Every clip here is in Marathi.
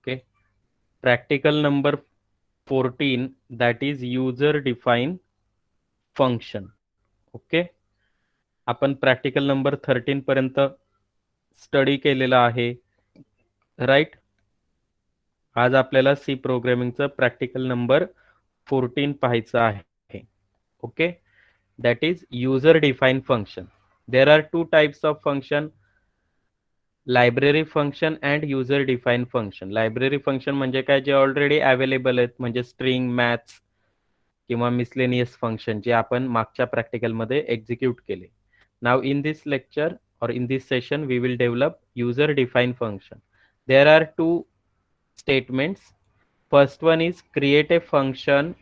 Okay. Practical number 14, that is user define function. Okay. आपण प्रॅक्टिकल नंबर 13 पर्यंत स्टडी केलेला आहे, राईट. आज आपल्याला सी प्रोग्रामिंगचं प्रॅक्टिकल नंबर 14 पाहायचं आहे. Okay. That is user define function. There are two types of function, library function and user define function. Library function म्हणजे काय, जे ऑलरेडी अवेलेबल आहेत, म्हणजे स्ट्रिंग, मॅथ्स किंवा मिसलेनियस फंक्शन, जे आपण मागच्या प्रॅक्टिकलमध्ये एक्झिक्यूट केले. नाव in this lecture or in this session we will develop user defined function. There are two statements. First one is create a function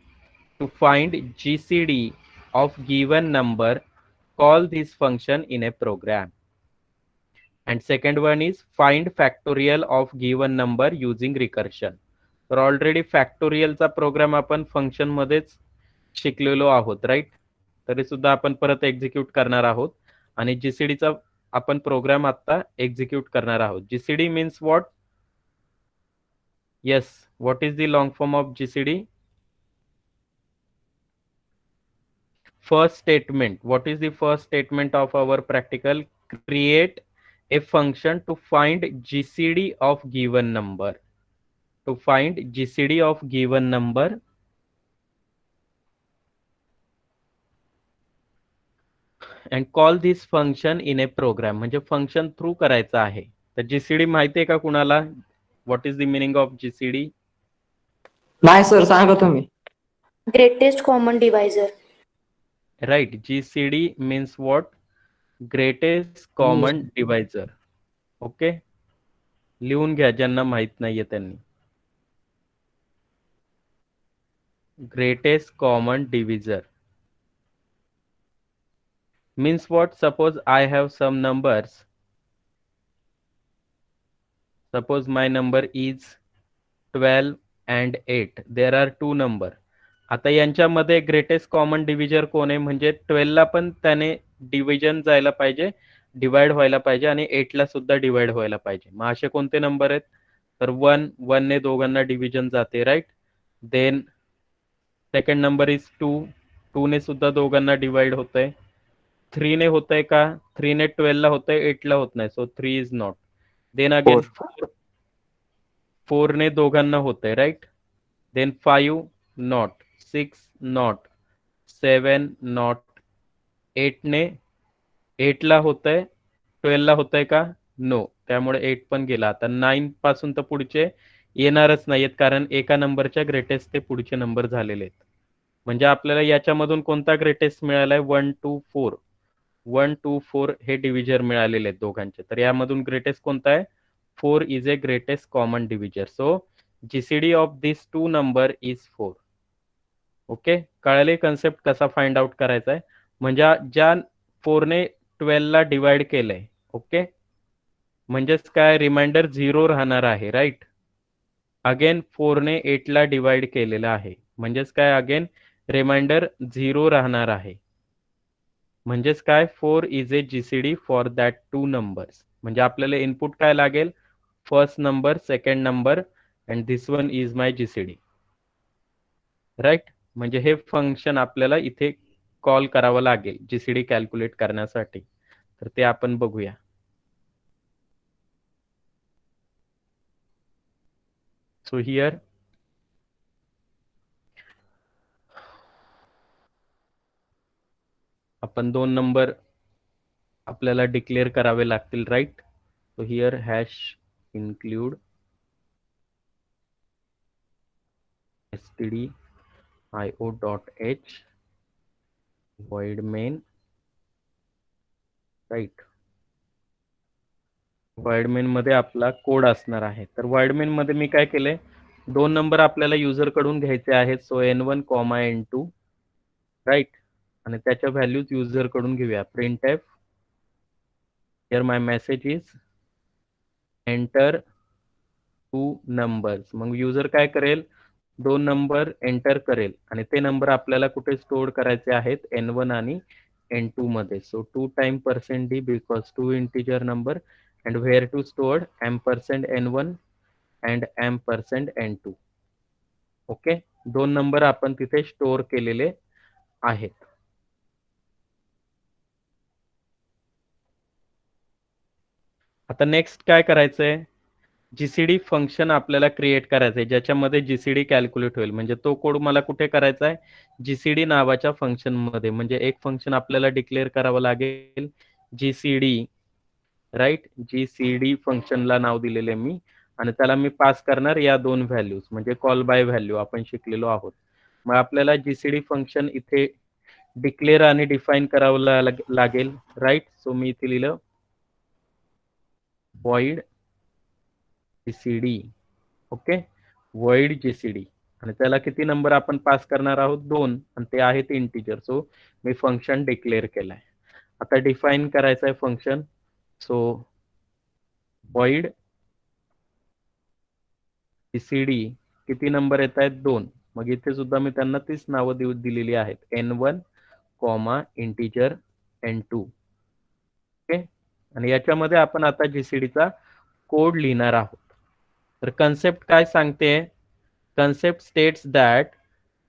to find GCD of given number. Call this function in a program. And second one is find factorial of given number using recursion. तर ऑलरेडी फॅक्टोरियलचा प्रोग्राम आपण फंक्शन मध्येच शिकलेलो आहोत, राईट. तरी सुद्धा आपण परत एक्झिक्यूट करणार आहोत आणि जीसीडीचा आपण प्रोग्राम आता एक्झिक्यूट करणार आहोत. GCD means what? Yes, what is the long form of GCD? First statement. What is the first statement of our practical? Create a function to find GCD of given number. To find GCD of given number. And call this function in a program. म्हणजे फंक्शन थ्रू करायचं आहे. तर जीसीडी माहिती आहे का कुणाला? What is the meaning of GCD? नाही सर, सांगा तुम्ही. Greatest common divisor. Right. GCD means what? Greatest common divisor. Okay. लिहून घ्या ज्यांना माहित नाहीये त्यांनी. Greatest common divisor means what? Suppose I have some numbers. Suppose my number is 12 and 8. There are two number. आता यांच्यामध्ये ग्रेटेस्ट कॉमन डिव्हिजर कोण आहे? म्हणजे 12 ला पण त्याने डिव्हिजन जायला पाहिजे, डिवाइड व्हायला पाहिजे, आणि 8 ला सुद्धा डिवाइड व्हायला पाहिजे. मग असे कोणते नंबर आहेत? तर 1 ने दोघांना डिव्हिजन जाते, right. Then second number is 2 ने सुद्धा दोघांना डिवाइड होतंय. 3 ने होतंय का? 3 ने 12 ला होतंय, 8 ला होत नाही, so 3 is not. Then again 4 ने दोघांना होतंय, right. Then 5 not, 6 not, 7 not, 8 ने 8 ला होतंय, 12 ला होतंय का? नो. त्यामुळे 8 पण गेला. आता 9 पासून तर पुढचे येणारच नाहीयेत, कारण एका नंबरच्या ग्रेटेस्ट ते पुढचे नंबर झालेले आहेत. म्हणजे आपल्याला याच्यामधून कोणता ग्रेटेस्ट मिळालाय? 1 2 4. 1 2 4 हे डिव्हिजर मिळालेले आहेत दोघांचे. तर यामधून ग्रेटेस्ट कोणता आहे? 4 is a greatest common divisor. So GCD of this two number is 4. Okay. कळाले कन्सेप्ट कसा फाइंड आउट करायचा आहे? म्हणजे ज्या 4 ने 12 ला डिवाइड केलंय, ओके, म्हणजेच काय, रिमाइंडर 0 राहणार आहे, राईट. अगेन 4 ने 8 ला डिवाइड केलेलं आहे, म्हणजेच काय, अगेन रिमाइंडर 0 राहणार आहे. म्हणजेच काय, 4 is a GCD for that two numbers. म्हणजे आपल्याला इनपुट काय लागेल? First number, second number, and this one is my GCD, right. म्हणजे हे फंक्शन आपल्याला इथे कॉल करावं लागेल जीसीडी कॅल्क्युलेट करण्यासाठी. तर ते आपण बघूया. सो हियर आपण 2 नंबर आपल्याला डिक्लेअर करावे लागतील, right. So here hash include stdio.h void main, right. void main मध्ये आपला कोड असणार आहे. तर void main मध्ये मी काय केले, 2 नंबर आपल्याला युजर कडून घ्यायचे आहेत. So n1, n2, right. आणि त्याच्या व्हॅल्यूज युजर कडून घेऊया. Print f, here my message is enter 2 numbers. मग युजर काय करेल? 2 नंबर एंटर करेल आणि ते नंबर आपल्याला कुठे स्टोअर करायचे आहेत? n1 आणि n2 मध्ये. So 2 time %d because 2 integer number, and where to stored? ampersand n1 and $n2. Okay, 2 number आपण तिथे स्टोअर केलेले आहेत. आता नेक्स्ट काय करायचंय, जीसीडी फंक्शन आपल्याला क्रिएट करायचंय ज्याच्यामध्ये जीसीडी कॅल्क्युलेट होईल. म्हणजे तो कोड मला कुठे करायचा आहे, जीसीडी नावाच्या फंक्शन मध्ये. म्हणजे एक फंक्शन आपल्याला डिक्लेअर करावं लागेल, जीसीडी, राईट. जीसीडी फंक्शनला नाव दिलेले मी, आणि त्याला मी पास करणार या 2 व्हॅल्यूज, म्हणजे कॉल बाय व्हॅल्यू आपण शिकलेलो आहोत. मग आपल्याला जीसीडी फंक्शन इथे डिक्लेअर आणि डिफाईन करावं लागेल, राईट. सो मी इथे लिहिलं void GCD. Okay, void GCD, आणि त्याला किती नंबर आपण पास करणार आहोत, 2, आणि ते आहेत इंटिजर. सो मी फंक्शन डिक्लेअर केलाय. आता डिफाईन करायचं आहे फंक्शन. सो void जीसीडी किती नंबर येत आहेत, 2. मग इथे सुद्धा मी त्यांना तीच नावं दिलेली आहेत, n1, इंटिजर n2. ओके, आणि याच्यामध्ये आपण आता जीसीडीचा कोड लिहिणार आहोत. तर कन्सेप्ट काय सांगते, कन्सेप्ट स्टेट्स दॅट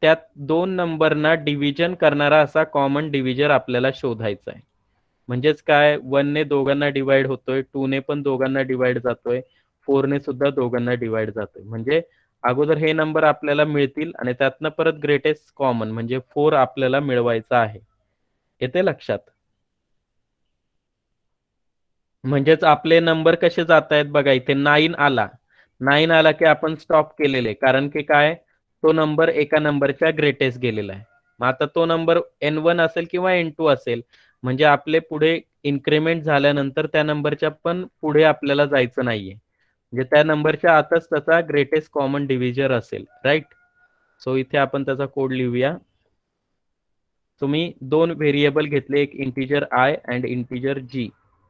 त्यात 2 नंबरना डिव्हिजन करणारा असा कॉमन डिव्हिजर आपल्याला शोधायचा आहे. म्हणजेच काय, 1 ने दोघांना डिवाइड होतोय, 2 ने पण दोघांना डिवाइड जातोय, 4 ने सुद्धा दोघांना डिवाइड जातोय. म्हणजे अगोदर हे नंबर आपल्याला मिळतील आणि त्यातनं परत ग्रेटेस्ट कॉमन म्हणजे 4 आपल्याला मिळवायचा आहे. येते लक्षात? म्हणजेच आपले नंबर कसे जात आहेत बघा, इथे 9 आला, 9 आला की आपण स्टॉप केलेले, कारण की काय, तो नंबर एका नंबरच्या ग्रेटेस्ट गेलेला आहे. मग आता तो नंबर n1 असेल किंवा n2 असेल, म्हणजे आपले पुढे इन्क्रीमेंट झाल्यानंतर त्या नंबरच्या पण पुढे आपल्याला जायचं नाहीये. म्हणजे त्या नंबरच्या आतच त्याचा ग्रेटेस्ट कॉमन डिव्हिजर असेल, राईट. सो इथे आपण त्याचा कोड लिहूया. तुम्ही 2 व्हेरिएबल घेतले, एक इंटिजर आय अँड इंटिजर जी.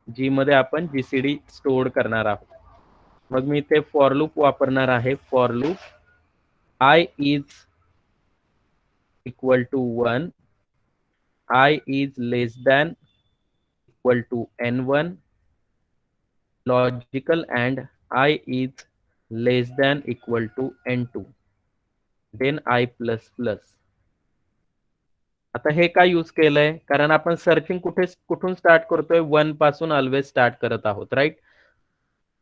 जी मध्ये आपण जीसीडी स्टोअर करणार आहोत. मग मी इथे फॉर लूप वापरणार आहे. For loop i is equal to 1, i is less than equal to n1, logical and i is less than equal to n2, then i plus plus. आता हे काय यूज केलंय, कारण आपण सर्चिंग कुठून स्टार्ट करतोय, 1 पासून ऑलवेज स्टार्ट करत आहोत, राईट.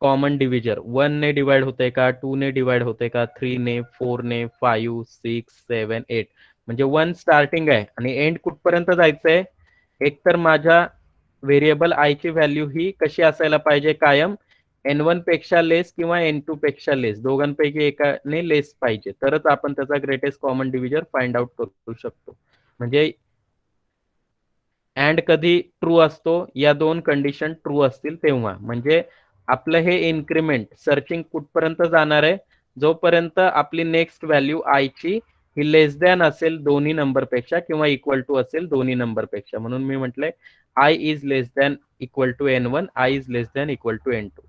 कॉमन डिव्हिजर 1 ने डिवाइड होते का, 2 ने डिवाइड होते का, 3 ने, 4 ने, 5, 6, 7, 8, म्हणजे 1 स्टार्टिंग आहे आणि एंड कुठपर्यंत जायचंय. एक तर माझ्या व्हेरिएबल आय ची व्हॅल्यू ही कशी असायला पाहिजे, कायम n1 पेक्षा लेस किंवा n2 पेक्षा लेस, दोघांपैकी एकाने लेस पाहिजे, तरच आपण त्याचा ग्रेटेस्ट कॉमन डिव्हिजर फाइंड आउट करू शकतो. म्हणजे अँड कधी ट्रू असतो, या 2 कंडिशन ट्रू असतील तेव्हा. म्हणजे आपलं हे इन्क्रीमेंट सर्चिंग कुठपर्यंत जाणार आहे, जोपर्यंत आपली नेक्स्ट व्हॅल्यू आय ची ही लेस दॅन असेल दोन्ही नंबर पेक्षा किंवा इक्वल टू असेल दोन्ही नंबर पेक्षा. म्हणून मी म्हटलंय i is less than equal to n1, i is less than equal to n2.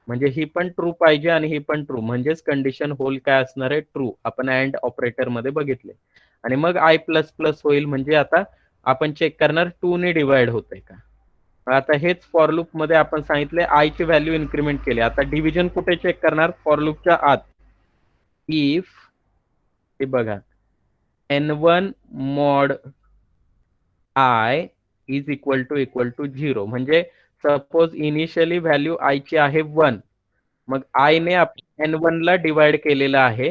म्हणजे ही पण ट्रू पाहिजे आणि ही पण ट्रू, म्हणजेच कंडिशन होल काय असणार आहे, ट्रू. आपण अँड ऑपरेटर मध्ये बघितले. आणि मग आय प्लस प्लस होईल, म्हणजे आता आपण चेक करणार 2 ने डिवाइड होतंय का. आता हेच फॉर लूप मध्ये आपण सांगितले, आय ची व्हॅल्यू इन्क्रीमेंट केली. आता डिव्हिजन कुठे चेक करणार, फॉर लूपच्या आत. इफ हे बघा, n1 mod i is equal to 0, म्हणजे सपोज इनिशियली व्हॅल्यू आय ची आहे 1, मग आय ने n1 ला डिवाइड केलेला आहे,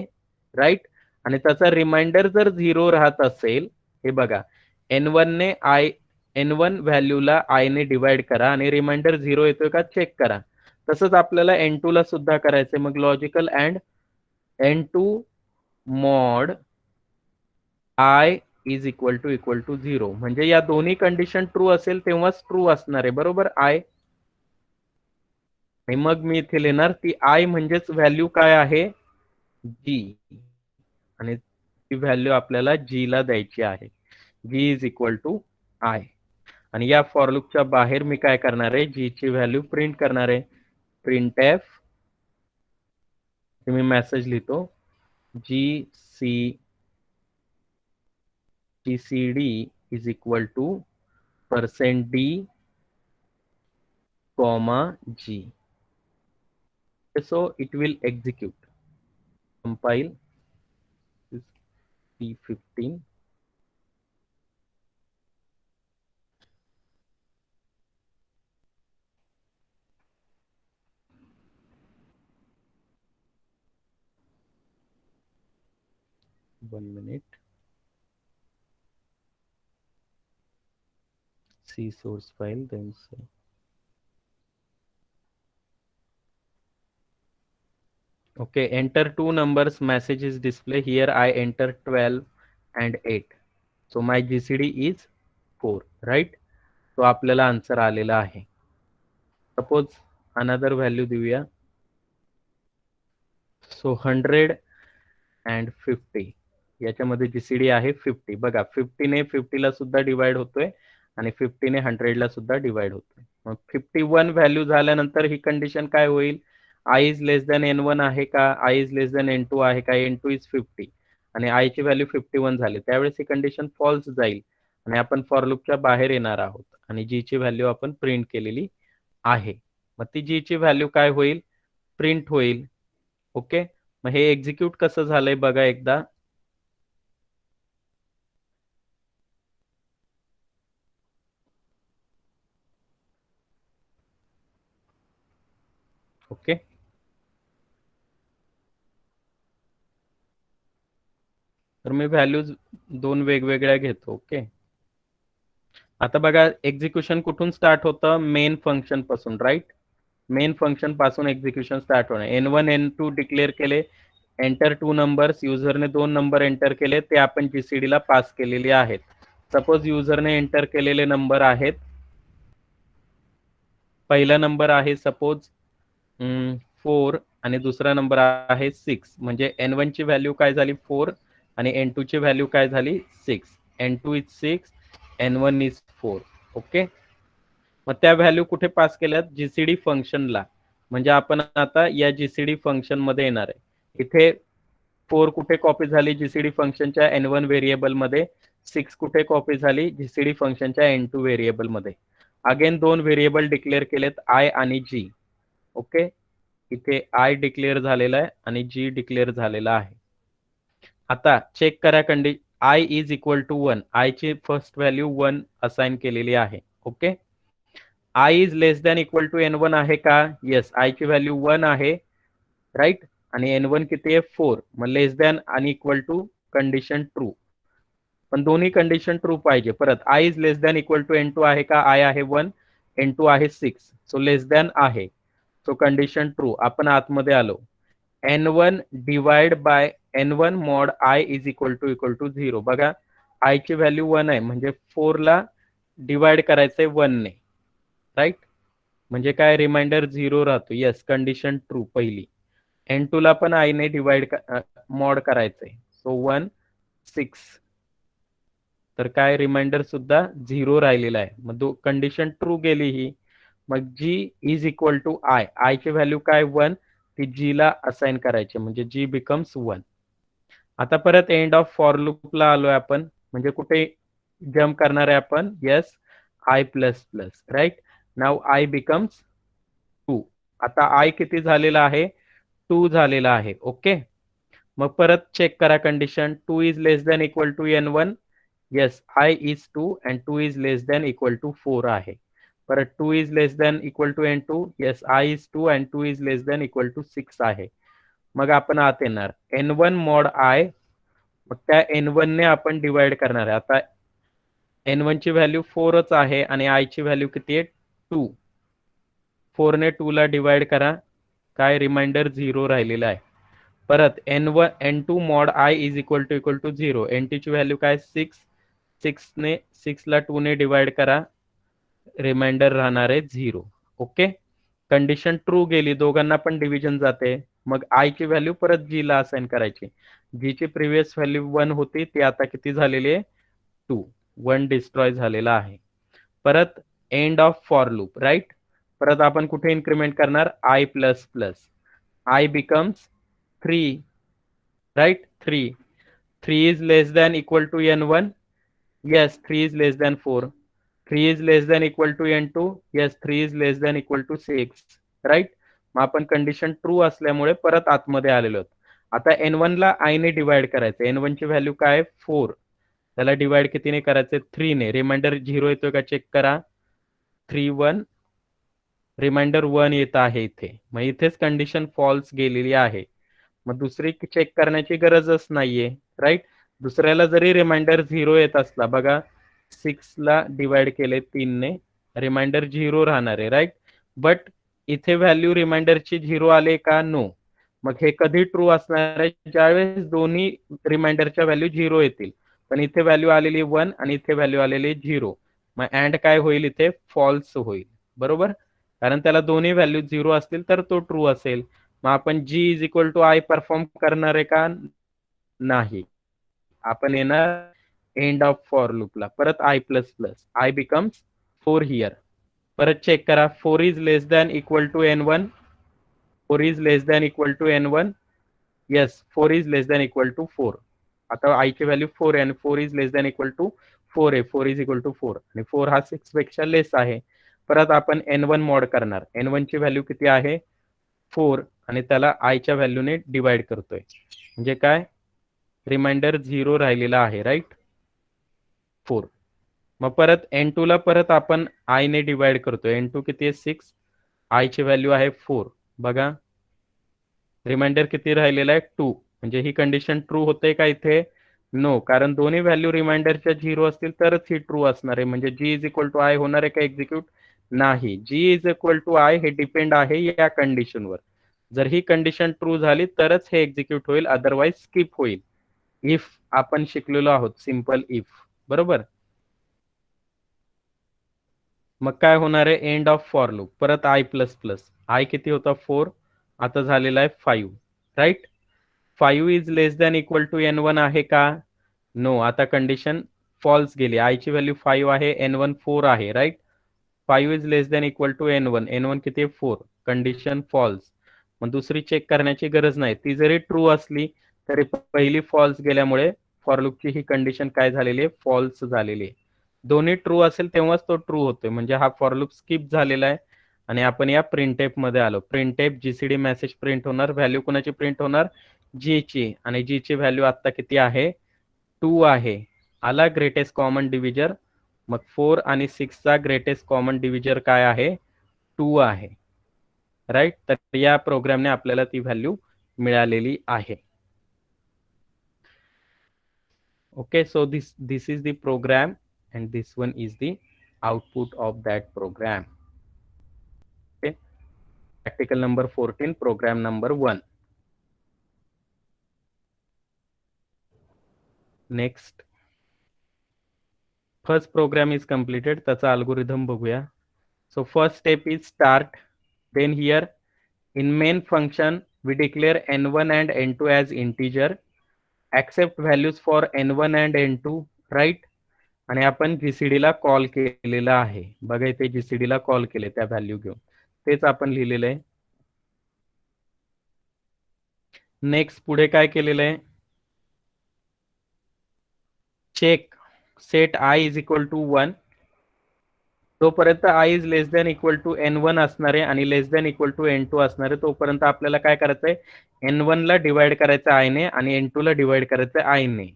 राईट. आणि त्याचा रिमाइंडर जर 0 राहत असेल, हे बघा, n1 व्हॅल्यूला आय ने डिवाइड करा आणि रिमाइंडर 0 येतोय का चेक करा. तसंच आपल्याला n2 ला सुद्धा करायचंय. मग logical and n2 mod i is equal to 0, म्हणजे या दोन्ही कंडिशन ट्रू असेल तेव्हाच ट्रू असणार आहे, बरोबर, आय. आणि मग मी इथे लिहिणार ती आय म्हणजेच व्हॅल्यू काय आहे, जी, आणि ती व्हॅल्यू आपल्याला जी ला द्यायची आहे. जी इज इक्वल टू आय. आणि या फॉर लूपच्या बाहेर मी काय करणार आहे, जी ची व्हॅल्यू प्रिंट करणार आहे. प्रिंट एफ, मी मेसेज लिहितो, GCD is equal to %d, g. So it will execute. compile this P15. One minute. See source file, then say. Okay, enter two numbers, message is display. Here I enter 12 and 8. So my GCD is 4, right? So आपल्याला आन्सर आलेला आहे. सपोज अनदर व्हॅल्यू देऊया. सो 100 and 50 याच्यामध्ये जीसीडी आहे 50. बघा 50 ने 50 ला सुद्धा डिवाइड होतोय आणि 50 ने 100 ला सुद्धा डिवाइड होतोय. मग 51 व्हॅल्यू झाल्यानंतर ही कंडिशन काय होईल? I is less than N1 आहे का? I is less than N2 आहे का? N2 इज 50 आणि आय ची व्हॅल्यू 51 झाली. त्यावेळेस ही कंडिशन फॉल्स जाईल आणि आपण फॉर लूपच्या बाहेर येणार आहोत आणि जी ची व्हॅल्यू आपण प्रिंट केलेली आहे. मग ती जी ची व्हॅल्यू काय होईल? प्रिंट होईल. ओके, मग हे एक्झिक्यूट कसं झालंय बघा एकदा. ओके, तर मी व्हॅल्यूज दोन वेगवेगळ्या घेतो. ओके, आता बघा एक्झिक्युशन कुठून स्टार्ट होतं? मेन फंक्शन पासून, राईट? मेन फंक्शन पासून एक्झिक्युशन स्टार्ट होणार. N1 N2 डिक्लेअर केले, एंटर टू नंबर्स. युजरने 2 नंबर एंटर केले, ते आपण जीसीडी ला पास केलेले आहेत. सपोज युजरने एंटर केलेले नंबर आहेत, पहिला नंबर आहे सपोज 4 आणि दुसरा नंबर आहे 6. म्हणजे N1 ची व्हॅल्यू काय झाली? 4 आणि N2 ची व्हॅल्यू काय झाली? 6. N2 is 6, N1 is 4. Okay, मग त्या व्हॅल्यू कुठे पास केल्यात? जीसीडी फंक्शनला. म्हणजे आपण आता या जीसीडी फंक्शन मध्ये येणार आहे. इथे 4 कुठे कॉपी झाली? जीसीडी फंक्शनच्या N1 व्हेरिएबल मध्ये. 6 कुठे कॉपी झाली? जीसीडी फंक्शनच्या N2 व्हेरिएबल मध्ये. अगेन दोन व्हेरिएबल डिक्लेअर केलेत, आय आणि जी. ओके, इथे आय डिक्लेअर झालेला आहे आणि जी डिक्लेअर झालेला आहे. आता चेक करा condition. I is equal to 1. I ची फर्स्ट व्हॅल्यू 1 असाइन केलेली आहे. Okay, i is less than equal to N1 आहे का? येस, आय ची व्हॅल्यू 1 आहे, राईट? आणि N1 किती आहे? 4. मग लेस दॅन आणि इक्वल टू कंडिशन ट्रू. पण दोन्ही कंडिशन ट्रू पाहिजे. परत i is less than equal to N2 आहे का? आय आहे 1, N2 आहे 6. सो लेस दॅन आहे, सो कंडिशन ट्रू. आपण आतमध्ये आलो. N1 divide by N1 mod i is equal to 0. बघा आय ची व्हॅल्यू 1 आहे, म्हणजे 4 ला डिवाइड करायचंय 1 ने, राईट? म्हणजे काय? रिमाइंडर 0 राहतो. येस, कंडिशन ट्रू पहिली. N2 ला पण आय ने डिवाइड मॉड करायचंय, सो 1 6. तर काय? रिमाइंडर सुद्धा 0 राहिलेला आहे. मग कंडिशन ट्रू गेली ही. मग g is equal to i. I ची व्हॅल्यू काय? 1. ती जी ला असाइन करायची, म्हणजे जी बिकम्स 1. आता परत एंड ऑफ फॉर लूपला आलोय आपण. म्हणजे कुठे जम्प करणार आहे आपण? Yes, i plus plus, right? Now i becomes 2. आता आय किती झालेला आहे? 2 झालेला आहे. ओके, मग परत चेक करा condition. 2 is less than equal to N1. Yes, i is 2 and 2 is less than equal to 4 आहे. परत 2 is less than equal to N2. Yes, i is 2 and 2 is less than equal to 6 आहे. मग आपण आत येणार. N1 मॉड आय, मग त्या N1 ने आपण डिवाइड करणार आहे. आता N1 ची व्हॅल्यू 4च आहे आणि आय ची व्हॅल्यू किती आहे? 2. 4 ने 2 ला डिवाइड करा, काय? रिमाइंडर 0 राहिलेला आहे. परत N2 mod i is equal to 0. N2 ची व्हॅल्यू काय? 6. 6 ला 2 ने डिवाइड करा, रिमाइंडर राहणार आहे 0. ओके, कंडिशन ट्रू गेली, दोघांना पण डिव्हिजन जाते. मग आय ची व्हॅल्यू परत जी ला असाइन करायची. जी ची प्रिव्हियस व्हॅल्यू 1 होती, ती आता किती झालेली आहे? 2. 1 डिस्ट्रॉय झालेला आहे. परत end of for loop, right? परत आपण कुठे इन्क्रीमेंट करणार? I plus plus. I becomes 3, right? 3. 3 is less than equal to N1. Yes, 3 is less than 4. 3 is less than equal to N2. Yes, 3 is less than equal to 6, right? मग आपण कंडिशन ट्रू असल्यामुळे परत आतमध्ये आलेलो आहोत. आता n1 ला i ने डिवाइड करायचं. n1 ची व्हॅल्यू काय 4, त्याला डिवाइड कितीने करायचं 3 ने. रिमाइंडर 0 येतोय का चेक करा. 3 1 रिमाइंडर 1 येत आहे इथे, मग इथेच कंडिशन फॉल्स गेलेली आहे. मग दुसरी चेक करण्याची गरजच नाहीये, राईट. दुसऱ्याला जरी रिमाइंडर 0 येत असला, बघा 6 ला डिवाइड केले 3 ने, रिमाइंडर 0 राहणार आहे, राईट. बट इथे व्हॅल्यू रिमाइंडरची 0 आले का? नो. मग हे कधी ट्रू असणार आहे? ज्यावेळेस दोन्ही रिमाइंडरच्या व्हॅल्यू 0 येतील. पण इथे व्हॅल्यू आलेली 1 आणि इथे व्हॅल्यू आलेली 0. मग अँड काय होईल इथे? फॉल्स होईल, बरोबर. कारण त्याला दोन्ही व्हॅल्यू 0 असतील तर तो ट्रू असेल. मग आपण g is equal to i perform करणार आहे का? नाही. आपण येणार एंड ऑफ फॉर लूपला, परत i plus plus, i becomes 4 here. परत चेक करा. 4 is less than equal to n1. 4 is less than equal to n1. Yes, 4 is less than equal to 4. आता आय ची व्हॅल्यू 4 आहे आणि 4 is less than equal to 4 आहे. 4 इज इक्वल टू 4 आणि 4 हा 6 पेक्षा लेस आहे. परत आपण n1 मॉड करणार. n1 ची व्हॅल्यू किती आहे? 4 आणि त्याला आय च्या व्हॅल्यूने डिवाइड करतोय. म्हणजे काय? रिमाइंडर 0 राहिलेला आहे, राईट. 4. मग परत n2 ला परत आपण आय ने डिवाइड करतोय. n2 किती आहे? 6. आय ची व्हॅल्यू आहे 4. बघा रिमाइंडर किती राहिलेला आहे? 2. म्हणजे ही कंडिशन ट्रू होते का इथे? नो, कारण दोन्ही व्हॅल्यू रिमाइंडरच्या 0 असतील तरच ही ट्रू असणार आहे. म्हणजे जी इज इक्वल टू आय होणार आहे का एक्झिक्यूट? नाही. जी इज इक्वल टू आय हे डिपेंड आहे या कंडिशनवर. जर ही कंडिशन ट्रू झाली तरच हे एक्झिक्यूट होईल, अदरवाइज स्किप होईल. इफ आपण शिकलेलो आहोत, सिंपल इफ, बरोबर. मग काय होणार आहे? End of for loop. परत आय प्लस प्लस, आय किती होता? 4, आता झालेला आहे 5, right. 5 is less than equal to n1 आहे का? नो. आता कंडिशन फॉल्स गेली. आय ची व्हॅल्यू 5 आहे, n1 4 आहे, right. 5 is less than equal to n1. n1 किती? 4. Condition false. मग दुसरी चेक करण्याची गरज नाही. ती जरी ट्रू असली तरी पहिली फॉल्स गेल्यामुळे फॉर लूपची ही कंडिशन काय झालेली आहे? फॉल्स झालेली आहे. दोन्ही ट्रू असेल तेव्हाच तो ट्रू होतोय. म्हणजे हा फॉर लूप स्किप झालेला आहे आणि आपण या प्रिंटएफ मध्ये आलो. प्रिंटएफ जीसीडी मेसेज प्रिंट होणार. व्हॅल्यू कोणाची प्रिंट होणार? जी ची. आणि जी ची व्हॅल्यू आता किती आहे? 2 आहे. आला ग्रेटेस्ट कॉमन डिव्हिजर. मग 4 आणि 6 चा ग्रेटेस्ट कॉमन डिव्हिजर काय आहे? 2 आहे, राईट. तर या प्रोग्रामने आपल्याला ती व्हॅल्यू मिळालेली आहे. Okay, so this is the program and this one is the output of that program. Okay, practical number 14, program number 1. Next, first program is completed. त्याचा algorithm बघूया. So first step is start. Then here in main function we declare n1 and n2 as integer, accept values for n1 and n2, right. आणि आपण जीसीडी ला कॉल केलेला आहे. बघा इथे जीसीडी ला कॉल केले त्या व्हॅल्यू घेऊन, तेच आपण लिहिलेलं आहे. नेक्स्ट पुढे काय केलेलं आहे? Check set i is equal to 1. तोपर्यंत i is less than equal to n1 असणार आहे आणि लेस दॅन इक्वल टू n2 असणार आहे. तोपर्यंत आपल्याला काय करायचं आहे? n1 ला डिवाइड करायचं आय ने आणि n2 ला डिवाइड करायचं आय ने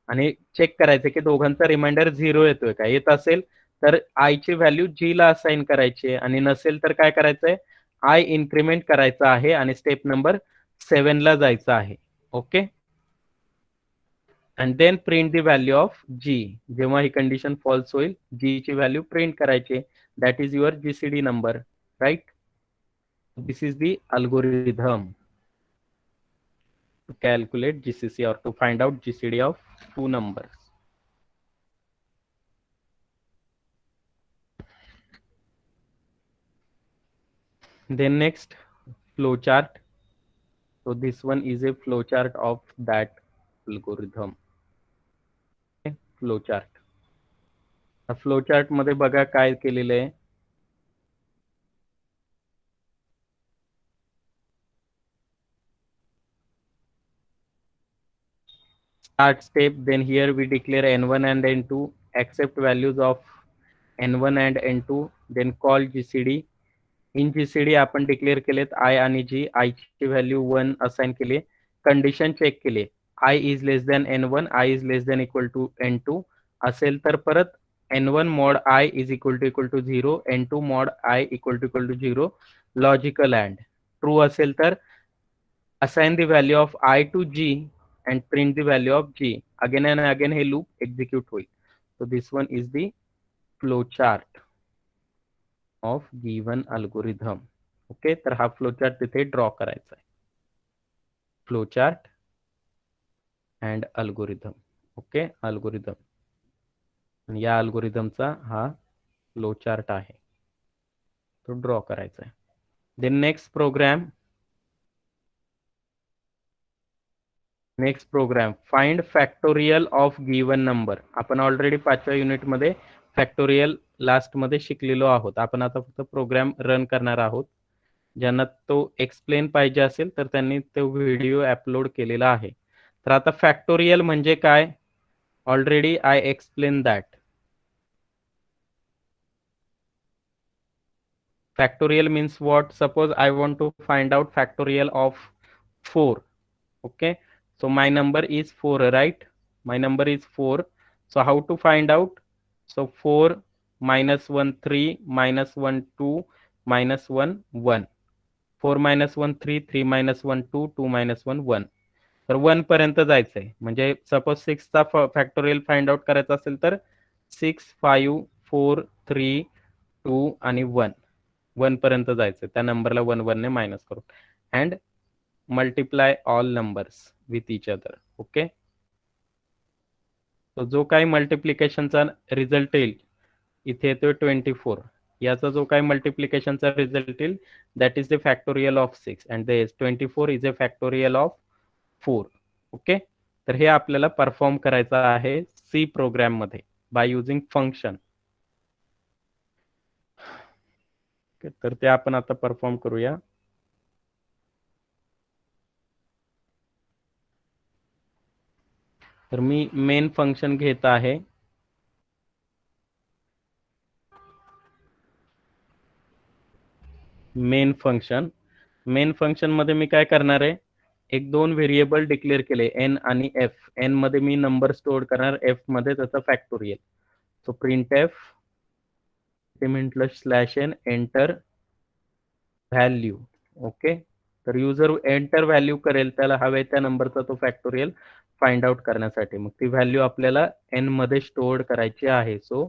आणि चेक करायचं की दोघांचा रिमाइंडर 0 येतोय का. येत असेल तर आय ची व्हॅल्यू जी ला असाइन करायची आणि नसेल तर काय करायचंय? आय इन्क्रीमेंट करायचा आहे आणि स्टेप नंबर 7 ला जायचं आहे. Okay, and then print the value of g. जेव्हा ही कंडिशन फॉल्स होईल, g ची व्हॅल्यू प्रिंट करायची. that is your gcd number, right. this is the algorithm to calculate gcc or to find out gcd of two numbers. Then next, flow chart. So this one is a flow chart of that algorithm. Okay, flow chart. Flow chart मध्ये बघा काय केलेलं आहे. Start step, then here we declare n1 and n2, accept values of n1 and n2, then call gcd. in gcd आपण डिक्लेअर केलेत आय आणि जी. आय ची व्हॅल्यू 1 असाइन केली, कंडिशन चेक केली, i is less than n1, i is less than equal to n2 असेल तर परत n1 mod i is equal to 0, n2 mod i equal to 0, logical and. True असेल तर assign the value of I to g and print the value of g. Again and again हे loop execute होईल. So this one is the flow chart of given algorithm. Okay, तर हा फ्लो चार्ट तिथे ड्रॉ करायचा आहे. Flow chart and algorithm. Okay, algorithm, या अल्गोरिथमचा हा फ्लो चार्ट आहे, तो ड्रॉ करायचा आहे. Then next program find factorial of given number. आपण ऑलरेडी 5व्या युनिटमध्ये फॅक्टोरियल लास्ट मध्ये शिकलेलो आहोत. आपण आता फक्त प्रोग्राम रन करणार आहोत. ज्यांना तो एक्सप्लेन पाहिजे असेल तर त्यांनी तो व्हिडिओ अपलोड केलेला आहे. तर आता फॅक्टोरियल म्हणजे काय, already I explain that. Factorial means what? Suppose I want to find out factorial of 4. Okay, so my number is 4, right? My number is 4. So how to find out? So 4 minus 1 3 minus 1 2 minus 1 1. 4 minus 1 3, 3 minus 1 2, 2 minus 1 1. तर 1 पर्यंत जायचंय. म्हणजे सपोज 6 चा फॅक्टोरियल फाइंड आउट करायचा असेल तर 6 5 4 3 2 आणि 1 पर्यंत जायचं. त्या नंबरला 1 1 ने मायनस करू and multiply all numbers with each other. Okay, तो जो काही मल्टिप्लिकेशनचा रिझल्ट येईल इथे येतो 24. याचा जो काही मल्टिप्लिकेशनचा रिझल्ट येईल that is the factorial of 6 and the 24 is a factorial of 4. Okay, तर हे आपल्याला परफॉर्म करायचं आहे सी प्रोग्राम मध्ये बाय युजिंग फंक्शन. तर ते आपण आता परफॉर्म करूया. तर मी मेन फंक्शन घेत आहे. मेन फंक्शन मध्ये मी काय करणार आहे, एक दोन व्हेरिएबल डिक्लेअर केले एन आणि एफ. एन मध्ये मी नंबर स्टोअर करणार, एफ मध्ये त्याचा फॅक्टोरियल. सो प्रिंट एफ ते म्हटलं slash n enter value. Okay, तर युजर एंटर व्हॅल्यू करेल त्याला हवे त्या नंबरचा तो फॅक्टोरियल फाइंड आउट करण्यासाठी. मग ती व्हॅल्यू आपल्याला एन मध्ये स्टोअर करायची आहे. So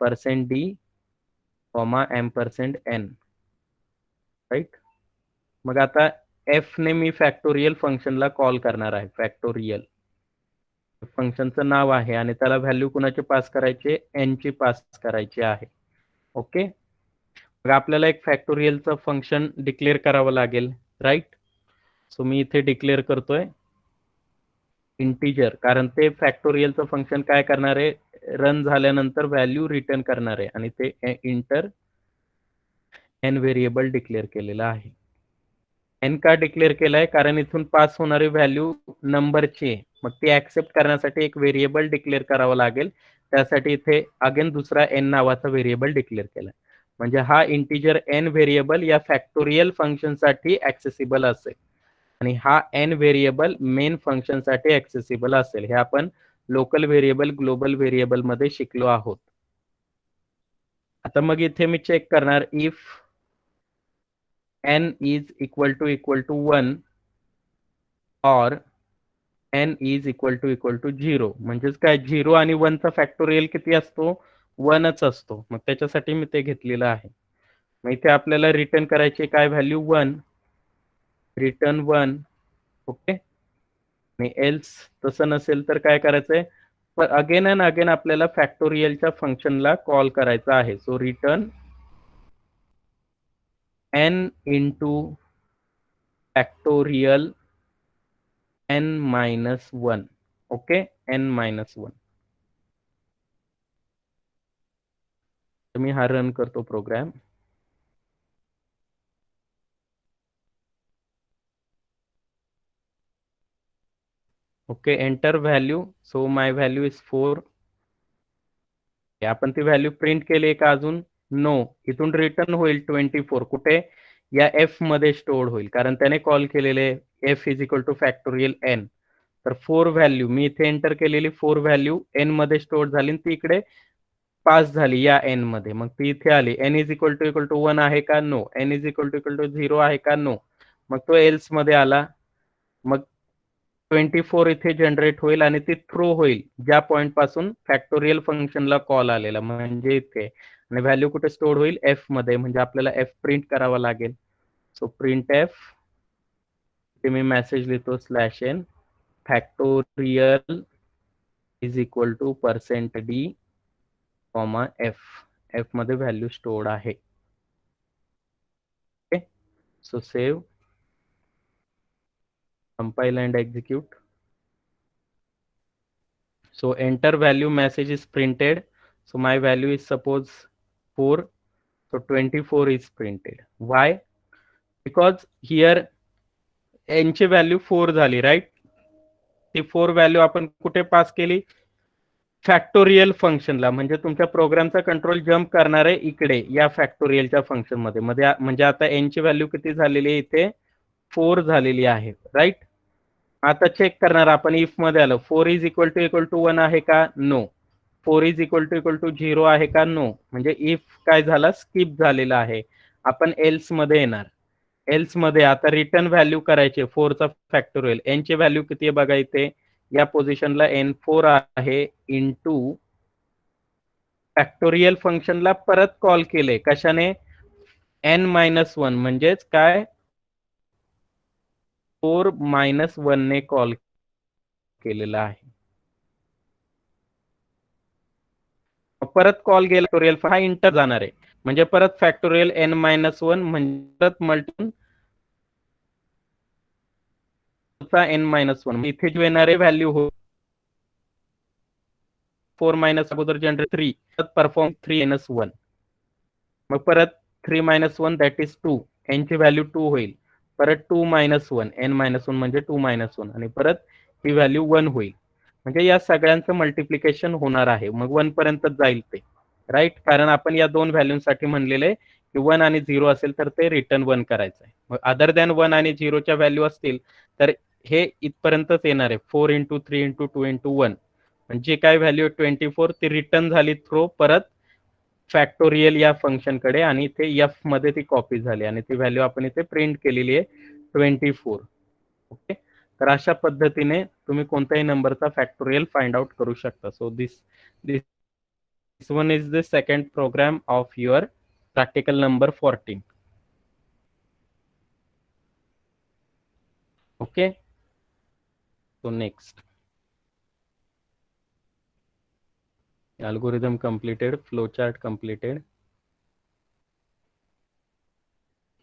%d, %n, right. मग आता एफ ने मी फॅक्टोरियल फंक्शनला कॉल करणार आहे. फॅक्टोरियल फंक्शनचं नाव आहे आणि त्याला व्हॅल्यू कुणाची पास करायची, एन ची पास करायची आहे. ओके, मग आपल्याला एक फॅक्टोरियलचं फंक्शन डिक्लेअर करावं लागेल, राईट. सो मी इथे डिक्लेअर करतोय इंटिजर, कारण ते फॅक्टोरियलचं फंक्शन काय करणार आहे, रन झाल्यानंतर व्हॅल्यू रिटर्न करणार आहे आणि ते इंटर एन व्हेरिएबल डिक्लेअर केलेला आहे. एन का डिक्लेअर केलाय, कारण इथून पास होणारी व्हॅल्यू नंबरची आहे. मग ती ऍक्सेप्ट करण्यासाठी एक व्हेरिएबल डिक्लेअर करावं लागेल. त्यासाठी इथे अगेन दुसरा एन नावाचा व्हेरिएबल डिक्लेअर केलाय. म्हणजे हा इंटिजर एन व्हेरिएबल या फॅक्टोरियल फंक्शन साठी ऍक्सेसिबल असेल आणि हा एन व्हेरिएबल मेन फंक्शन साठी ऍक्सेसिबल असेल. हे आपण लोकल व्हेरिएबल, ग्लोबल व्हेरिएबल मध्ये शिकलो आहोत. आता मग इथे मी चेक करणार if n is equal to 1 or n is equal to 0. म्हणजेच काय, 0 आणि 1 चा फॅक्टोरियल किती असतो, 1च असतो. मग त्याच्यासाठी मी ते घेतलेलं आहे. मग इथे आपल्याला रिटर्न करायची काय व्हॅल्यू, 1, रिटर्न 1. ओके, आणि एल्स तसं नसेल तर काय करायचंय, अगेन अँड अगेन आपल्याला फॅक्टोरियलच्या फंक्शनला कॉल करायचा आहे. So return n into factorial n-1. Okay, n-1. तर मी हा रन करतो program. Okay, enter value. So my value is 4. आपण ती व्हॅल्यू प्रिंट केली का अजून, नो. इथून रिटर्न होईल 24. कुठे, या एफ मध्ये स्टोअर होईल, कारण त्याने कॉल केलेले f is equal to factorial n. तर 4 व्हॅल्यू मी इथे एंटर केलेली 4 व्हॅल्यू एन मध्ये स्टोअर झाली, ती इकडे पास झाली या एन मध्ये. मग ती इथे आली. एन इज इक्वल टू 1 आहे का? No. N is equal to 0 आहे का? नो. मग तो एल्स मध्ये आला. मग 24 इथे जनरेट होईल आणि ती थ्रो होईल ज्या पॉइंट पासून फॅक्टोरियल फंक्शनला कॉल आलेला, म्हणजे इथे. आणि व्हॅल्यू कुठे स्टोअर होईल? एफ मध्ये. म्हणजे आपल्याला एफ प्रिंट करावा लागेल. सो प्रिंट एफ, ते मी मेसेज लिहितो /n factorial is equal to %d, f. F मध्ये व्हॅल्यू स्टोअर्ड आहे. Okay, so save, compile and execute. So enter value message is printed. So my value is suppose 4. So 24 is printed. Why? Because here n ची व्हॅल्यू 4 झाली, राईट. ती 4 व्हॅल्यू आपण कुठे पास केली? फॅक्टोरियल फंक्शनला. म्हणजे तुमच्या प्रोग्रामचा कंट्रोल जम्प करणार आहे इकडे या फॅक्टोरियलच्या फंक्शन मध्ये. म्हणजे आता n ची व्हॅल्यू किती झालेली आहे? इथे 4 झालेली आहे, राईट. आता चेक करणार आपण इफ मध्ये आलं. 4 इज इक्वल टू 1 आहे का? नो. 4 इज इक्वल टू 0 आहे का? नो. म्हणजे इफ काय झाला? स्किप झालेला आहे. आपण एल्स मध्ये येणार. एल्स मध्ये आता रिटर्न व्हॅल्यू करायचे 4 चा फॅक्टोरियल. एन ची व्हॅल्यू किती आहे बघा इथे या पोझिशनला n4 आहे इंटू फॅक्टोरियल फंक्शनला परत कॉल केले कशाने? n-1 म्हणजेच काय? 4-1 ने कॉल केलेला आहे. परत कॉल गेला फॅक्टोरियल हा इंटर जाणार आहे. म्हणजे परत फॅक्टोरियल n-1 म्हणजे परत मल्टिप्लाय n-1 इथे जो येणारे व्हॅल्यू हो 4 मायनस अगोदर जनरेट 3 परफॉर्म 3-1. मग परत 3-1 दॅट इज 2. n ची व्हॅल्यू 2 होईल. परत 2-1 n-1 म्हणजे 2-1 आणि परत ही व्हॅल्यू 1 होईल. म्हणजे या सगळ्यांचं मल्टिप्लिकेशन होणार आहे. मग 1 पर्यंत जाईल ते, राईट. कारण आपण या दोन व्हॅल्यूसाठी म्हणलेले की 1 आणि 0 असेल तर ते रिटर्न 1 करायचं आहे. मग अदर दॅन 1 आणि 0च्या व्हॅल्यू असतील तर हे इथपर्यंतच येणार आहे. 4 इंटू 3 इंटू 2 इंटू 1 म्हणजे काय व्हॅल्यू 24 ती रिटर्न झाली थ्रो परत फॅक्टोरियल या फंक्शन कडे आणि इथे एफ मध्ये ती कॉपी झाली आणि ती व्हॅल्यू आपण इथे प्रिंट केलेली आहे 24. ओके, तर अशा पद्धतीने तुम्ही कोणत्याही नंबरचा फॅक्टोरियल फाइंड आउट करू शकता. So this one is the second program of your practical number 14. Okay, so next. Algorithm completed, flowchart completed.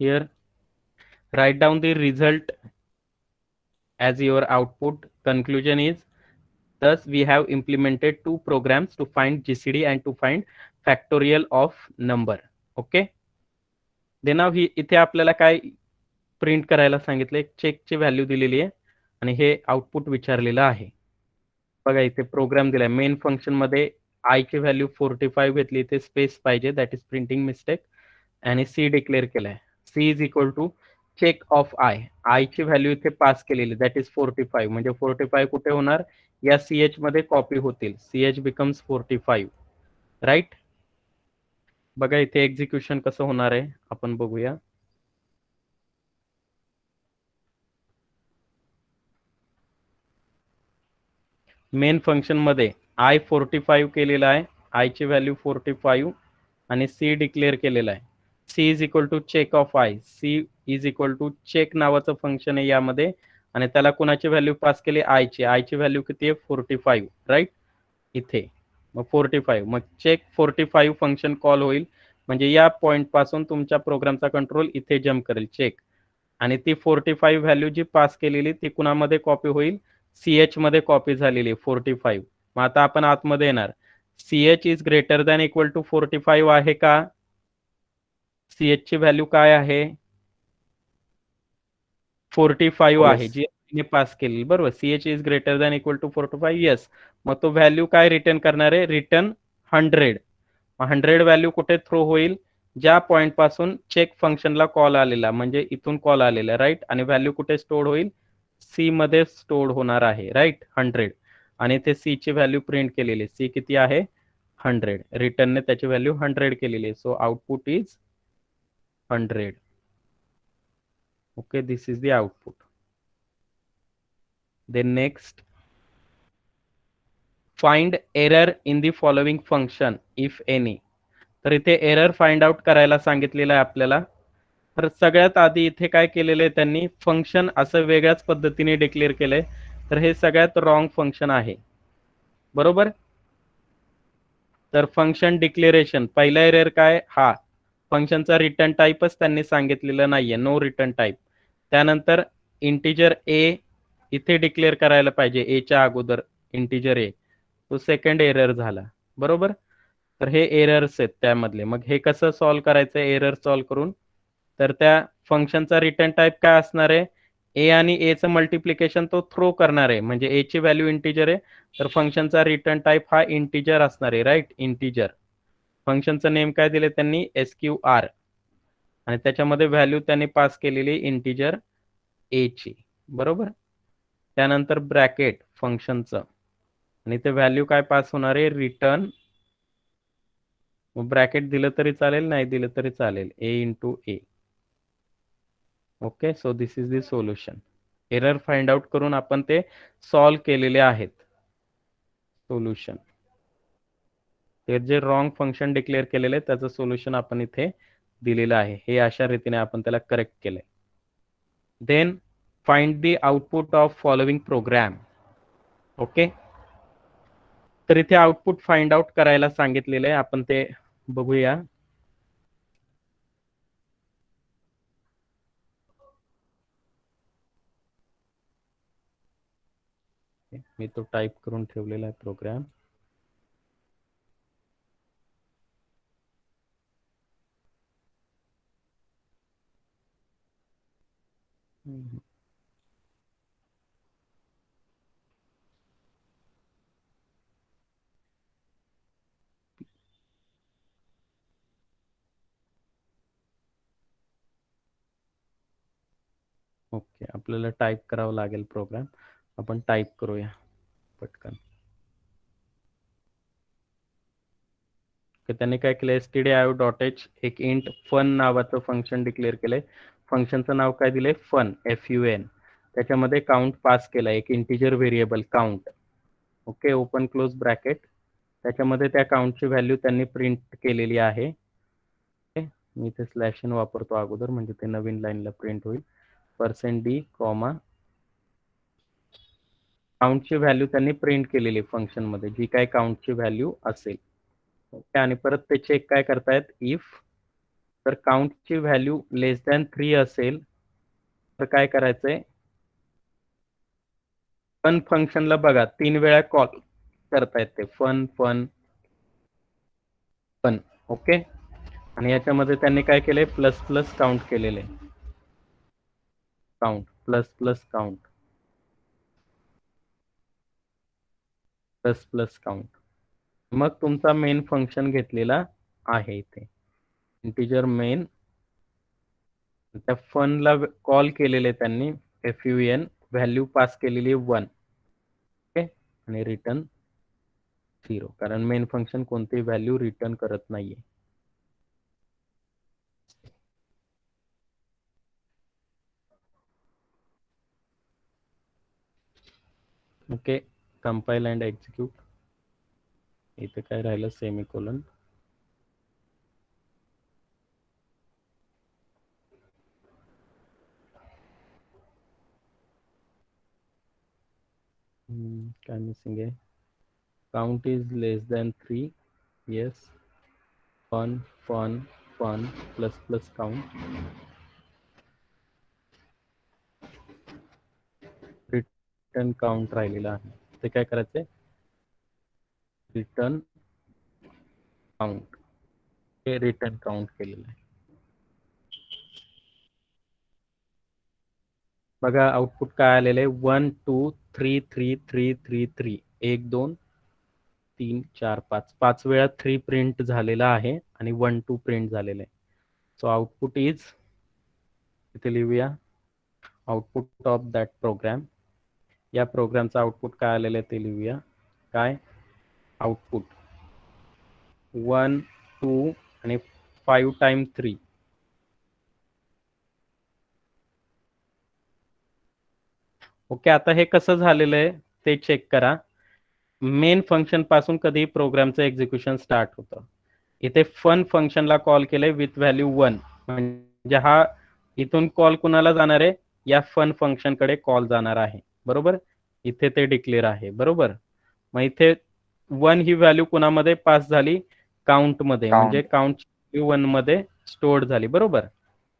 Here, write down the result as your output. Conclusion is, thus we have implemented 2 programs to find GCD and to find factorial of number. Okay. Then now इथे आपल्याला काय प्रिंट करायला सांगितले? चेकची व्हॅल्यू दिलेली आहे आणि हे आउटपुट विचारलेलं आहे. बघा इथे प्रोग्राम दिलाय. मेन फंक्शन मध्ये आय ची व्हॅल्यू 45 घेतली, इथे स्पेस पाहिजे, दॅट इज प्रिंटिंग मिस्टेक. आणि सी डिक्लेअर केलाय. C is equal to check of i. I ची व्हॅल्यू इथे पास केलेली दॅट इज 45. म्हणजे 45 कुठे होणार? या सीएच मध्ये कॉपी होतील. Ch becomes 45, right. बघा इथे एक्झिक्युशन कसं होणार आहे आपण बघूया. मेन फंक्शन मध्ये आय 45 केलेला आहे. आय ची व्हॅल्यू 45 आणि सी डिक्लेअर केलेला आहे. C is equal to check of i. C is equal to check नावाचं फंक्शन आहे यामध्ये आणि त्याला कोणाची व्हॅल्यू पास केली? आय ची. आय ची व्हॅल्यू किती आहे? 45, राईट. इथे मग 45. मग चेक 45 फंक्शन कॉल होईल म्हणजे या पॉइंट पासून तुमच्या प्रोग्रामचा कंट्रोल इथे जम्प करेल चेक. आणि ती 45 व्हॅल्यू जी पास केलेली ती कुणामध्ये कॉपी होईल? सीएच मध्ये कॉपी झालेली 45. मग आता आपण आतमध्ये येणार. Ch is greater than equal to 45 आहे का? सीएच ची व्हॅल्यू काय आहे? 45 आहे जी पास केली, बरोबर. Ch is greater than equal to 45, yes. मग तो व्हॅल्यू काय रिटर्न करणार आहे? रिटर्न 100. 100 व्हॅल्यू कुठे थ्रो होईल? ज्या पॉइंट पासून चेक फंक्शनला कॉल आलेला, म्हणजे इथून कॉल आलेला, राईट. आणि व्हॅल्यू कुठे स्टोअर होईल? सी मध्ये स्टोअर होणार आहे, राईट, 100. आणि ते सी ची व्हॅल्यू प्रिंट केलेली, सी किती आहे, 100. रिटर्नने त्याची व्हॅल्यू 100 केलेली आहे. So output is 100. Okay, this is the output. Then next, find error in the following function if any. तर इथे एरर फाइंड आउट करायला सांगितलेलं आहे आपल्याला. तर सगळ्यात आधी इथे काय केलेलं आहे त्यांनी, फंक्शन असं वेगळ्याच पद्धतीने डिक्लेअर केलंय. तर हे सगळ्यात रॉंग फंक्शन आहे, बरोबर. तर फंक्शन डिक्लेरेशन, पहिला एरर काय, हा फंक्शनचा रिटर्न टाईपच त्यांनी सांगितलेलं नाहीये, नो रिटर्न टाईप. त्यानंतर इंटिजर ए इथे डिक्लेअर करायला पाहिजे, ए च्या अगोदर इंटिजर ए, तो सेकंड एरर झाला, बरोबर. तर हे एरर्स आहेत त्यामधले. मग हे कसं सॉल्व्ह करायचं, एरर सॉल्व्ह करून, तर त्या फंक्शनचा रिटर्न टाईप काय असणार आहे, ए आणि ए चं मल्टिप्लिकेशन तो थ्रो करणार आहे, म्हणजे ए ची व्हॅल्यू इंटिजर आहे, तर फंक्शनचा रिटर्न टाईप हा इंटिजर असणार आहे, राईट, इंटिजर. फंक्शनचं नेम काय दिले त्यांनी, SQR, आणि त्याच्यामध्ये व्हॅल्यू त्यांनी पास केलेली इंटिजर ए ची, बरोबर. त्यानंतर ब्रॅकेट फंक्शनचं, आणि ते व्हॅल्यू काय पास होणार आहे, रिटर्न. ब्रॅकेट दिलं तरी चालेल, नाही दिलं तरी चालेल, a into a. Okay, so this is the solution. Error find out करून आपण ते सॉल्व्ह केलेले आहेत. सोल्युशन, ते जे रॉंग फंक्शन डिक्लेअर केलेले आहे त्याचं सोल्युशन आपण इथे दिलेलं आहे. हे अशा रीतीने आपण त्याला करेक्ट केलंय. Then find the output of following program. Okay, तर इथे आउटपुट फाइंड आउट करायला सांगितलेलं आहे, आपण ते बघूया. मी तो टाइप करून ठेवलेला आहे प्रोग्राम. ओके, आपल्याला टाइप करावं लागेल प्रोग्राम. आपण टाइप करूया पटकन. त्यांनी काय केलं, stdio.h एक इंट फन नावाचं फंक्शन डिक्लेअर केलंय. फंक्शनचं नाव काय दिलंय, फन, FUN. त्याच्यामध्ये काउंट पास केलाय, एक integer variable count. Okay, open close bracket. त्याच्यामध्ये त्या काउंटची व्हॅल्यू त्यांनी प्रिंट केलेली आहे. मी इथे स्लॅश n वापरतो अगोदर, म्हणजे ते नवीन लाईनला प्रिंट होईल. %d, काउंटची व्हॅल्यू त्यांनी प्रिंट केलेली फंक्शन मध्ये, जी काय काउंटची व्हॅल्यू असेल. ओके, आणि परत ते चेक काय करतायत, इफ तर काउंटची व्हॅल्यू लेस दॅन 3 असेल तर काय करायचंय, फन फंक्शनला बघा 3 वेळा कॉल करतायत ते, फन फन फन. ओके, आणि याच्यामध्ये त्यांनी काय केलंय, प्लस प्लस काउंट केलेले, count plus plus count, plus plus count. मग तुमचा मेन फंक्शन घेतलेला आहे इथे, इंटिजर मेन. त्या फनला कॉल केलेले त्यांनी, FUN, व्हॅल्यू पास केलेली 1. ओके, आणि रिटर्न 0, कारण मेन फंक्शन कोणती व्हॅल्यू रिटर्न करत नाहीये. Okay, compile and execute. इथे काय राहिलं, सेमिकोलन. काय मिसिंग आहे, count is less than 3, yes, fun fun fun plus plus count, return count राहिलेला आहे. ते काय करायचंय, रिटर्न काउंट, हे रिटर्न काउंट केलेलं आहे. बघा आउटपुट काय आलेलं आहे, 1 2 3 3 3 3 3, 1 2 3 4 5, 5 वेळा 3 प्रिंट झालेला आहे आणि 1 2 प्रिंट झालेलं आहे. सो आउटपुट इज, इथे लिहूया, आउटपुट ऑफ दॅट प्रोग्राम. या प्रोग्रामचं आउटपुट काय आलेलं आहे ते लिहूया. काय आउटपुट 1 2 आणि 5 टाइम 3. ओके, आता हे कसं झालेलं आहे ते चेक करा. मेन फंक्शन पासून कधी प्रोग्रामचं एक्झिक्युशन स्टार्ट होतं. इथे फन फंक्शनला कॉल केलंय विथ व्हॅल्यू 1, म्हणजे हा इथून कॉल कुणाला जाणार आहे, या फन फंक्शन कडे कॉल जाणार आहे. बरोबर, इथे ते डिक्लेअर आहे. बरोबर, मग इथे 1 ही व्हॅल्यू कुणामध्ये पास झाली, काउंट मध्ये, म्हणजे काउंट 1 मध्ये स्टोअर्ड झाली. बरोबर,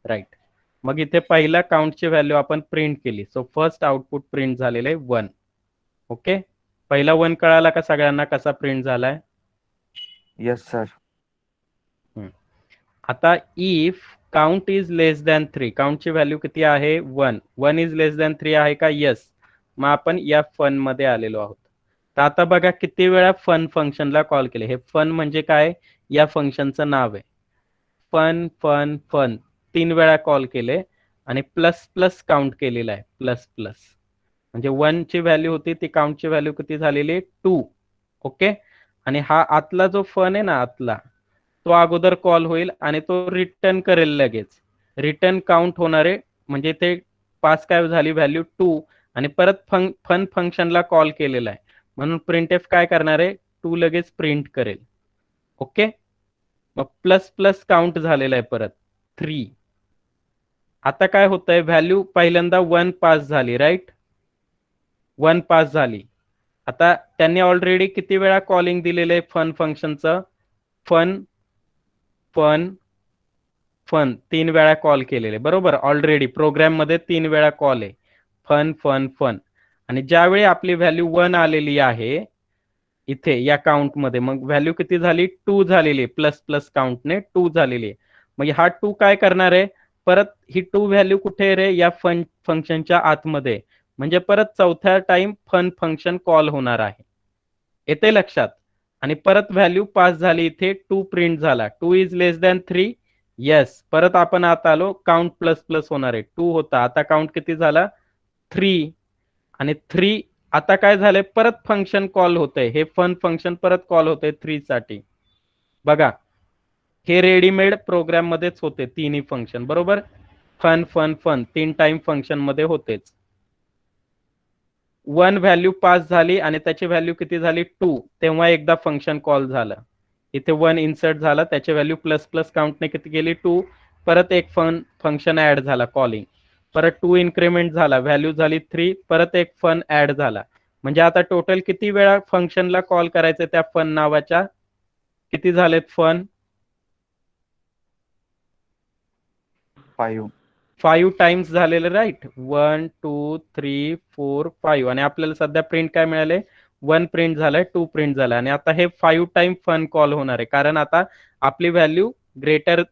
राईट. मग इथे पहिला काउंटची व्हॅल्यू आपण प्रिंट केली. सो फर्स्ट आउटपुट प्रिंट झालेलं आहे 1. ओके, पहिला 1 कळाला का सगळ्यांना कसा प्रिंट झालाय? Yes sir. आता if count is less than 3, काउंटची व्हॅल्यू किती आहे 1, 1 इज लेस दॅन 3 आहे का? येस. मग आपण या फन मध्ये आलेलो आहोत. तर आता बघा किती वेळा फन फंक्शनला कॉल केले. हे फन म्हणजे काय, या फंक्शनचं नाव आहे. फन फन फन 3 वेळा कॉल केले आणि प्लस प्लस काउंट केलेला आहे. प्लस प्लस म्हणजे 1 ची व्हॅल्यू होती, ती काउंटची व्हॅल्यू किती झालेली 2. ओके, आणि हा आतला जो फन आहे ना, आतला तो अगोदर कॉल होईल आणि तो रिटर्न करेल लगेच. रिटर्न काउंट होणारे म्हणजे ते पास काय झाली व्हॅल्यू 2 आणि परत फन फंक्शनला कॉल केलेला आहे, म्हणून प्रिंटएफ काय करणार आहे, 2 लगेच प्रिंट करेल. ओके, मग प्लस प्लस काउंट झालेला आहे परत 3. आता काय होतंय, व्हॅल्यू पहिल्यांदा 1 पास झाली, राईट, 1 पास झाली. आता त्यांनी ऑलरेडी किती वेळा कॉलिंग दिलेलं आहे फन फंक्शनचं, फन फन फन 3 वेळा कॉल केलेले. बरोबर, ऑलरेडी प्रोग्राम मध्ये 3 वेळा कॉल आहे फन फन फन. आणि ज्यावेळी आपली व्हॅल्यू 1 आलेली आहे इथे या काउंट मध्ये, मग व्हॅल्यू किती झाली 2 झालेली, प्लस प्लस काउंटने 2 झालेली आहे. मग हा 2 काय करणार आहे, परत ही 2 व्हॅल्यू कुठे रे, या फन फंक्शनच्या आतमध्ये, म्हणजे परत चौथ्या टाइम फन फंक्शन कॉल होणार आहे. येते लक्षात? आणि परत व्हॅल्यू पास झाली, इथे 2 प्रिंट झाला. 2 इज लेस दॅन 3, येस. परत आपण आता आलो, काउंट प्लस प्लस होणार आहे. 2 होता, आता काउंट किती झाला 3, आणि 3 आता काय झालंय, परत फंक्शन कॉल होतंय. हे फन फंक्शन परत कॉल होतंय 3 साठी. बघा, हे रेडीमेड प्रोग्राम मध्येच होते तिन्ही फंक्शन. बरोबर, fun fun fun 3 time function मध्ये होतेच. 1 व्हॅल्यू पास झाली आणि त्याची व्हॅल्यू किती झाली 2, तेव्हा एकदा फंक्शन कॉल झालं. इथे 1 इन्सर्ट झाला, त्याची व्हॅल्यू प्लस प्लस काउंटने किती गेली 2, परत एक फंक्शन ऍड झाला कॉलिंग, परत 2 इन्क्रीमेंट झाला, व्हॅल्यू झाली 3, परत एक फन ऍड झाला. म्हणजे आता टोटल किती वेळा फंक्शनला कॉल करायचं त्या फन नावाच्या, किती झालेत फन, 5 टाइम्स झालेले, राईट. 1 2 3 4 5, आणि आपल्याला सध्या प्रिंट काय मिळाले, 1 प्रिंट झालाय, 2 प्रिंट झालाय. आणि आता हे 5 टाइम फन कॉल होणार आहे, कारण आता आपली व्हॅल्यू ग्रेटर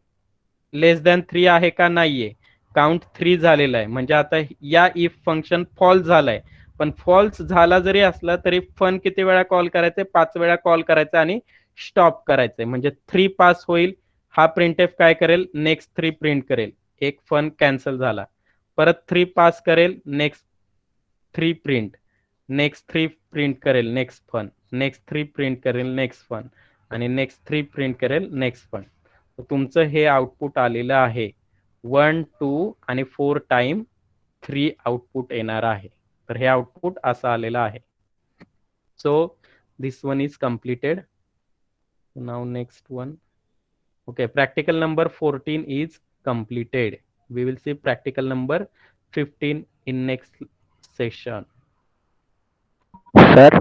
लेस दॅन 3 आहे का नाहीये, काउंट 3 झालेला आहे. म्हणजे आता या इफ फंक्शन फॉल्स झालाय, पण फॉल्स झाला जरी असला तरी फन किती वेळा कॉल करायचे, 5 वेळा कॉल करायचा आणि स्टॉप करायचंय. म्हणजे 3 पास होईल, हा प्रिंटएफ काय करेल, नेक्स्ट 3 प्रिंट करेल. एक फन कॅन्सल झाला, परत 3 पास करेल, नेक्स्ट 3 प्रिंट, नेक्स्ट 3 प्रिंट करेल, नेक्स्ट फन, नेक्स्ट 3 प्रिंट करेल, नेक्स्ट फन, आणि नेक्स्ट 3 प्रिंट करेल, नेक्स्ट फन. तुमचं हे आउटपुट आलेलं आहे 1 2 आणि 4 टाइम 3 आउटपुट येणार आहे. तर हे आउटपुट असं आलेलं आहे. So this one is completed. Now next one. Okay, practical number 14 is completed. We will see practical number 15 in next session. Sir